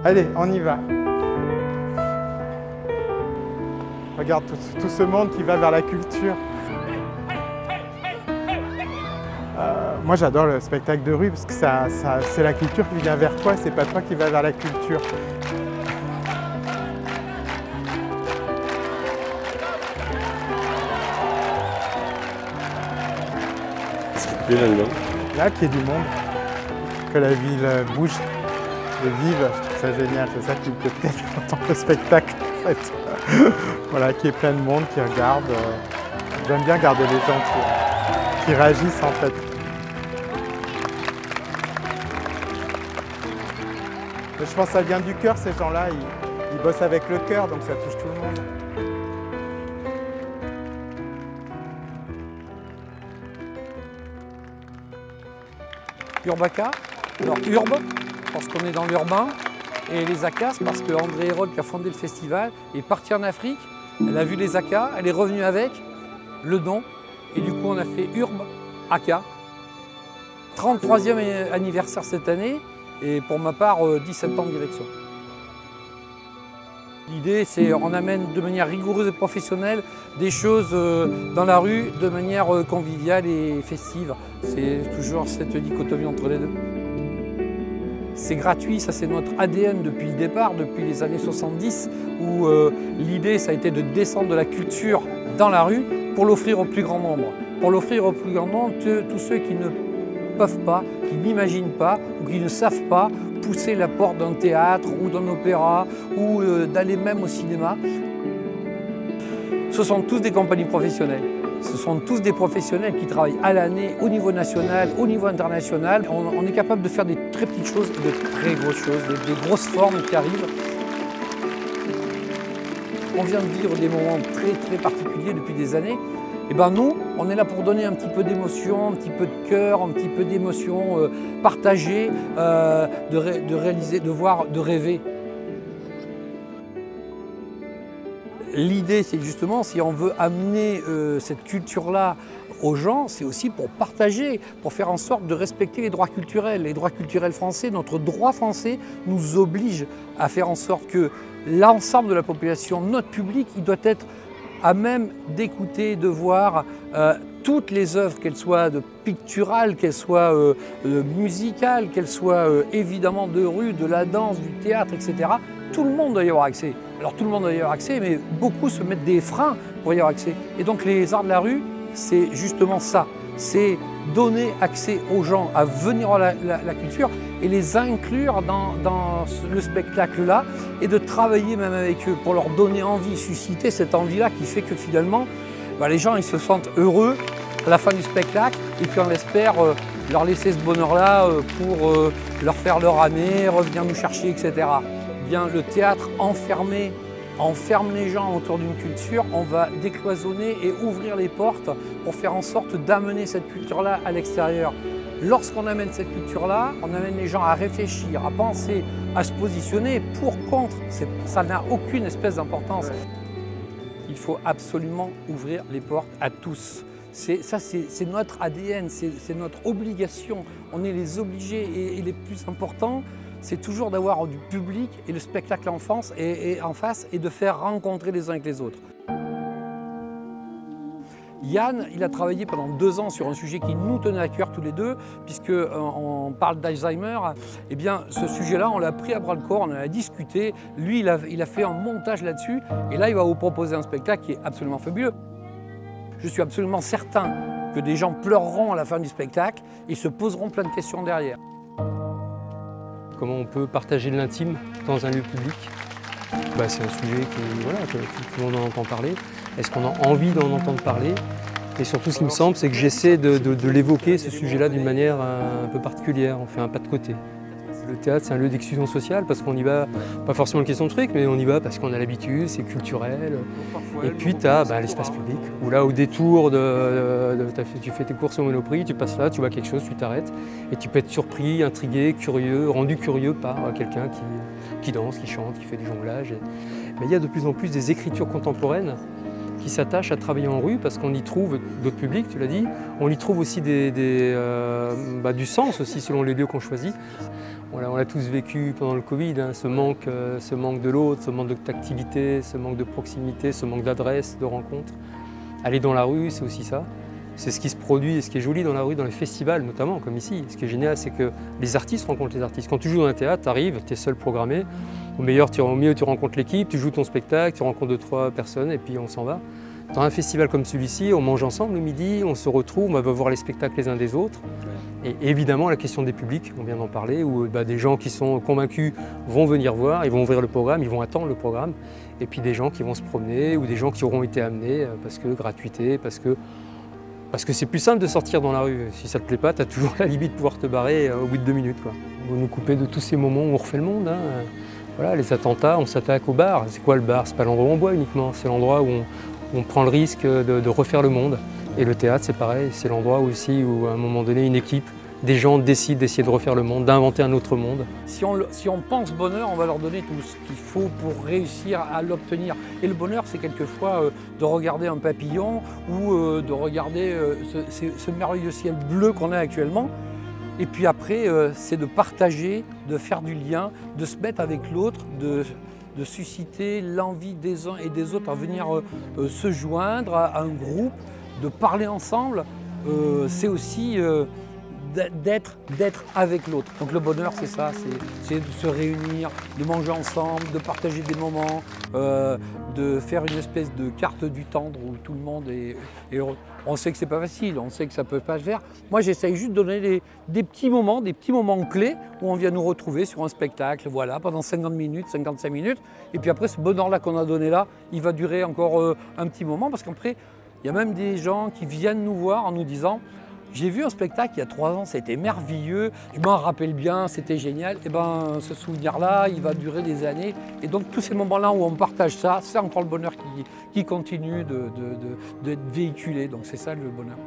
Allez, on y va. Regarde tout ce monde qui va vers la culture. Moi j'adore le spectacle de rue parce que c'est la culture qui vient vers toi, c'est pas toi qui vas vers la culture. Là, qu'il y ait du monde, que la ville bouge et vive, je trouve ça génial, c'est ça qui me plaît peut-être en tant que spectacle en fait. Voilà, qu'il y ait plein de monde qui regarde. J'aime bien garder les gens qui réagissent en fait. Je pense que ça vient du cœur, ces gens-là, ils bossent avec le cœur, donc ça touche tout le monde. Urbaka, alors Urbe, parce qu'on est dans l'urbain, et les Akas, parce que André Hérold, qui a fondé le festival, est parti en Afrique, elle a vu les Akas, elle est revenue avec le don, et du coup on a fait Urbe Aka. 33e anniversaire cette année, et pour ma part, 17 ans de direction. L'idée, c'est qu'on amène de manière rigoureuse et professionnelle des choses dans la rue de manière conviviale et festive. C'est toujours cette dichotomie entre les deux. C'est gratuit, ça c'est notre ADN depuis le départ, depuis les années 70, où l'idée, ça a été de descendre de la culture dans la rue pour l'offrir au plus grand nombre. Pour l'offrir au plus grand nombre, tous ceux qui ne peuvent pas, qui n'imaginent pas ou qui ne savent pas pousser la porte d'un théâtre ou d'un opéra ou d'aller même au cinéma. Ce sont tous des compagnies professionnelles. Ce sont tous des professionnels qui travaillent à l'année, au niveau national, au niveau international. On est capable de faire des très petites choses et de très grosses choses, des grosses formes qui arrivent. On vient de vivre des moments très particuliers depuis des années. Et ben nous, on est là pour donner un petit peu d'émotion, un petit peu de cœur, un petit peu d'émotion partagée, de réaliser, de voir, de rêver. L'idée, c'est justement, si on veut amener cette culture-là aux gens, c'est aussi pour partager, pour faire en sorte de respecter les droits culturels. Les droits culturels français, notre droit français nous oblige à faire en sorte que l'ensemble de la population, notre public, il doit être à même d'écouter, de voir toutes les œuvres, qu'elles soient picturales, qu'elles soient musicales, qu'elles soient évidemment de rue, de la danse, du théâtre, etc. Tout le monde doit y avoir accès. Alors tout le monde doit y avoir accès, mais beaucoup se mettent des freins pour y avoir accès. Et donc les arts de la rue, c'est justement ça. C'est donner accès aux gens à venir à la culture et les inclure dans le spectacle-là et de travailler même avec eux pour leur donner envie, susciter cette envie-là qui fait que finalement, les gens ils se sentent heureux à la fin du spectacle et puis on espère leur laisser ce bonheur-là pour leur faire leur année, revenir nous chercher, etc. Bien, le théâtre enferme les gens autour d'une culture, on va décloisonner et ouvrir les portes pour faire en sorte d'amener cette culture-là à l'extérieur. Lorsqu'on amène cette culture-là, on amène les gens à réfléchir, à penser, à se positionner pour, contre. Ça n'a aucune espèce d'importance. Il faut absolument ouvrir les portes à tous. C'est notre ADN, c'est notre obligation. On est les obligés et les plus importants, c'est toujours d'avoir du public et le spectacle en face et de faire rencontrer les uns avec les autres. Yann, il a travaillé pendant 2 ans sur un sujet qui nous tenait à cœur tous les deux, puisqu'on parle d'Alzheimer. Eh bien, ce sujet-là, on l'a pris à bras-le-corps, on en a discuté. Lui, il a fait un montage là-dessus, et là, il va vous proposer un spectacle qui est absolument fabuleux. Je suis absolument certain que des gens pleureront à la fin du spectacle et se poseront plein de questions derrière. Comment on peut partager de l'intime dans un lieu public? C'est un sujet que tout le monde en entend parler. Est-ce qu'on a envie d'en entendre parler? Et surtout, ce qui me semble, c'est que j'essaie de l'évoquer, ce sujet-là, d'une manière un peu particulière. On fait un pas de côté. Le théâtre, c'est un lieu d'exclusion sociale parce qu'on y va, pas forcément une question de truc, mais on y va parce qu'on a l'habitude, c'est culturel. Et puis tu as l'espace public, où là, au détour, tu fais tes courses au Monoprix, tu passes là, tu vois quelque chose, tu t'arrêtes. Et tu peux être surpris, intrigué, curieux, rendu curieux par quelqu'un qui danse, qui chante, qui fait du jonglage. Mais il y a de plus en plus des écritures contemporaines qui s'attachent à travailler en rue parce qu'on y trouve d'autres publics, tu l'as dit, on y trouve aussi du sens aussi selon les lieux qu'on choisit. On l'a tous vécu pendant le Covid, hein, ce manque de l'autre, ce manque d'activité, ce manque de proximité, ce manque d'adresse, de rencontres. Aller dans la rue, c'est aussi ça. C'est ce qui se produit et ce qui est joli dans la rue, dans les festivals notamment, comme ici. Ce qui est génial, c'est que les artistes rencontrent les artistes. Quand tu joues dans un théâtre, tu arrives, tu es seul programmé. Au mieux, tu rencontres l'équipe, tu joues ton spectacle, tu rencontres 2-3 personnes et puis on s'en va. Dans un festival comme celui-ci, on mange ensemble le midi, on se retrouve, on va voir les spectacles les uns des autres. Et évidemment, la question des publics, on vient d'en parler, où des gens qui sont convaincus vont venir voir, ils vont ouvrir le programme, ils vont attendre le programme. Et puis des gens qui vont se promener ou des gens qui auront été amenés parce que gratuité, parce que c'est plus simple de sortir dans la rue. Si ça ne te plaît pas, tu as toujours la limite de pouvoir te barrer au bout de 2 minutes, quoi. On va nous couper de tous ces moments où on refait le monde, hein. Voilà, les attentats, on s'attaque au bar. C'est quoi le bar? C'est pas l'endroit où on boit uniquement, c'est l'endroit où on prend le risque de refaire le monde. Et le théâtre, c'est pareil, c'est l'endroit aussi où, à un moment donné, une équipe, des gens décident d'essayer de refaire le monde, d'inventer un autre monde. Si on pense bonheur, on va leur donner tout ce qu'il faut pour réussir à l'obtenir. Et le bonheur, c'est quelquefois de regarder un papillon ou de regarder ce merveilleux ciel bleu qu'on a actuellement. Et puis après, c'est de partager, de faire du lien, de se mettre avec l'autre, de susciter l'envie des uns et des autres à venir se joindre à un groupe, de parler ensemble. C'est aussi d'être avec l'autre. Donc le bonheur, c'est ça, c'est de se réunir, de manger ensemble, de partager des moments, de faire une espèce de carte du tendre où tout le monde est heureux. On sait que c'est pas facile, on sait que ça peut pas se faire. Moi, j'essaye juste de donner des petits moments clés où on vient nous retrouver sur un spectacle, voilà, pendant 50 minutes, 55 minutes. Et puis après, ce bonheur-là qu'on a donné là, il va durer encore un petit moment parce qu'après, il y a même des gens qui viennent nous voir en nous disant « J'ai vu un spectacle il y a 3 ans, c'était merveilleux, je m'en rappelle bien, c'était génial. » Et bien, ce souvenir-là, il va durer des années. Et donc, tous ces moments-là où on partage ça, c'est encore le bonheur qui continue d'être véhiculé. Donc, c'est ça le bonheur.